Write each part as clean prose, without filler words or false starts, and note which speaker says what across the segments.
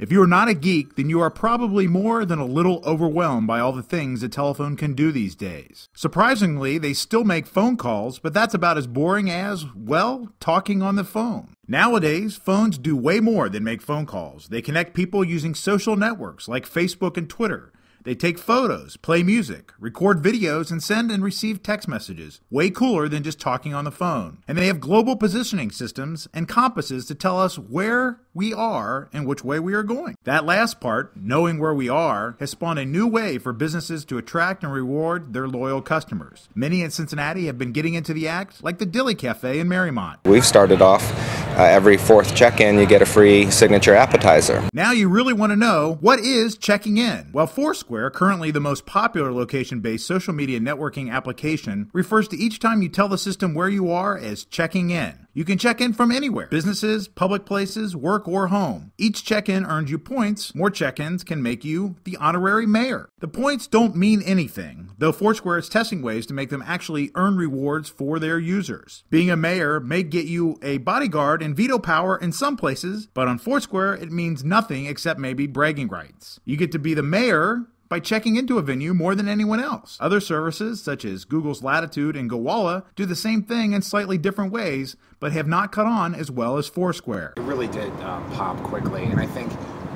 Speaker 1: If you are not a geek, then you are probably more than a little overwhelmed by all the things a telephone can do these days. Surprisingly, they still make phone calls, but that's about as boring as, well, talking on the phone. Nowadays, phones do way more than make phone calls. They connect people using social networks like Facebook and Twitter. They take photos, play music, record videos, and send and receive text messages. Way cooler than just talking on the phone. And they have global positioning systems and compasses to tell us where we are and which way we are going. That last part, knowing where we are, has spawned a new way for businesses to attract and reward their loyal customers. Many in Cincinnati have been getting into the act, like the Dilly Cafe in Marymount.
Speaker 2: We've started off every fourth check-in, you get a free signature appetizer.
Speaker 1: Now you really want to know, what is checking in? Well, FourSquare, currently the most popular location-based social media networking application, refers to each time you tell the system where you are as checking in. You can check in from anywhere, businesses, public places, work, or home. Each check-in earns you points. More check-ins can make you the honorary mayor. The points don't mean anything, though FourSquare is testing ways to make them actually earn rewards for their users. Being a mayor may get you a bodyguard and veto power in some places, but on FourSquare it means nothing except maybe bragging rights. You get to be the mayor by checking into a venue more than anyone else. Other services, such as Google's Latitude and Gowalla, do the same thing in slightly different ways, but have not caught on as well as FourSquare.
Speaker 3: It really did pop quickly, and I think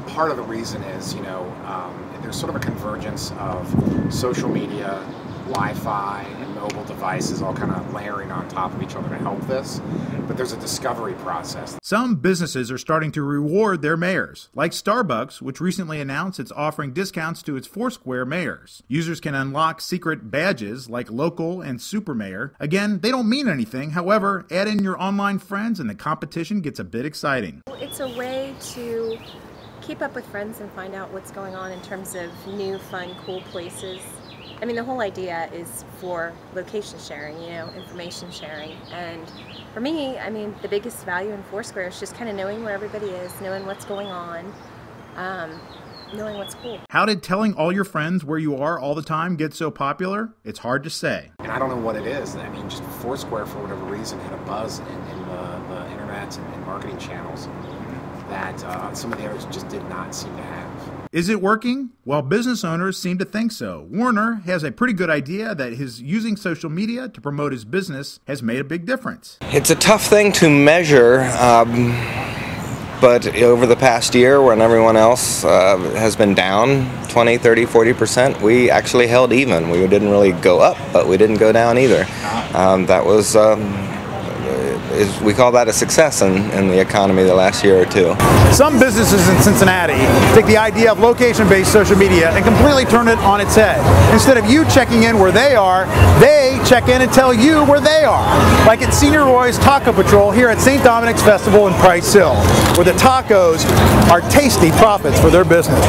Speaker 3: part of the reason is, there's sort of a convergence of social media, Wi-Fi, and mobile devices all kind of layering on top of each other to help this, but there's a discovery process.
Speaker 1: Some businesses are starting to reward their mayors, like Starbucks, which recently announced it's offering discounts to its FourSquare mayors. Users can unlock secret badges like local and super mayor. Again, they don't mean anything. However, add in your online friends and the competition gets a bit exciting.
Speaker 4: It's a way to keep up with friends and find out what's going on in terms of new, fun, cool places. I mean, the whole idea is for location sharing, information sharing. And for me, I mean, the biggest value in FourSquare is just kind of knowing where everybody is, knowing what's going on, knowing what's cool.
Speaker 1: How did telling all your friends where you are all the time get so popular? It's hard to say.
Speaker 3: And I don't know what it is. I mean, just FourSquare, for whatever reason, had a buzz in the internet and marketing channels that some of the others just did not seem to have.
Speaker 1: Is it working? Well, business owners seem to think so. Warner has a pretty good idea that his using social media to promote his business has made a big difference.
Speaker 2: It's a tough thing to measure, but over the past year, when everyone else has been down 20, 30, 40%, we actually held even. We didn't really go up, but we didn't go down either. That was... we call that a success in the economy the last year or two.
Speaker 1: Some businesses in Cincinnati take the idea of location-based social media and completely turn it on its head. Instead of you checking in where they are, they check in and tell you where they are. Like at Senior Roy's Taco Patrol here at St. Dominic's Festival in Price Hill, where the tacos are tasty profits for their business.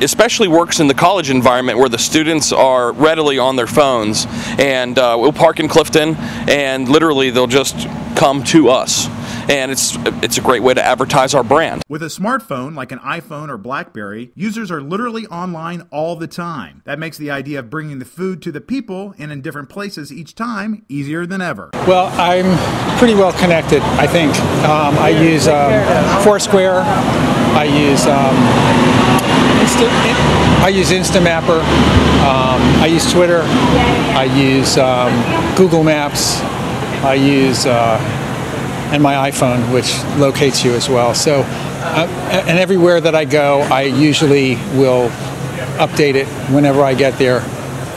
Speaker 5: Especially works in the college environment where the students are readily on their phones, and we'll park in Clifton and literally they'll just come to us, and it's a great way to advertise our brand.
Speaker 1: With a smartphone like an iPhone or BlackBerry, users are literally online all the time. That makes the idea of bringing the food to the people and in different places each time easier than ever.
Speaker 6: Well, I'm pretty well connected, I think. I use FourSquare, I use Instamapper, I use Twitter, I use Google Maps, I use and my iPhone, which locates you as well. So, and everywhere that I go, I usually will update it whenever I get there,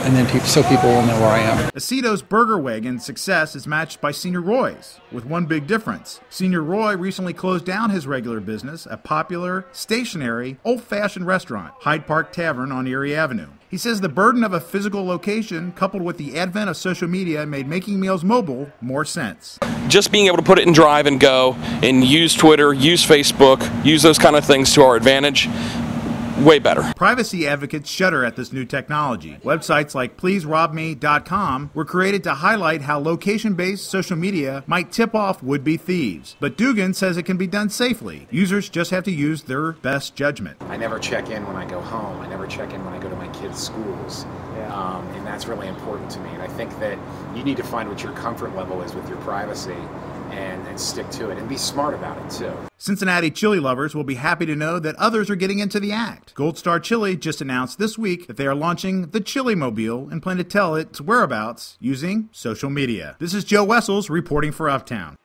Speaker 6: and then so people will know where I am.
Speaker 1: Aceto's Burger Wagon's success is matched by Senior Roy's, with one big difference. Senior Roy recently closed down his regular business, a popular, stationary, old-fashioned restaurant, Hyde Park Tavern on Erie Avenue. He says the burden of a physical location, coupled with the advent of social media, made making meals mobile more sense.
Speaker 5: Just being able to put it in Drive and Go and use Twitter, use Facebook, use those kind of things to our advantage, way better.
Speaker 1: Privacy advocates shudder at this new technology. Websites like PleaseRobMe.com were created to highlight how location-based social media might tip off would-be thieves. But Dugan says it can be done safely. Users just have to use their best judgment.
Speaker 3: I never check in when I go home. I never check in when I go to my kids' schools. And that's really important to me. And I think that you need to find what your comfort level is with your privacy and stick to it and be smart about it too.
Speaker 1: Cincinnati chili lovers will be happy to know that others are getting into the act. Gold Star Chili just announced this week that they are launching the Chili Mobile and plan to tell its whereabouts using social media. This is Joe Wessels reporting for Uptown.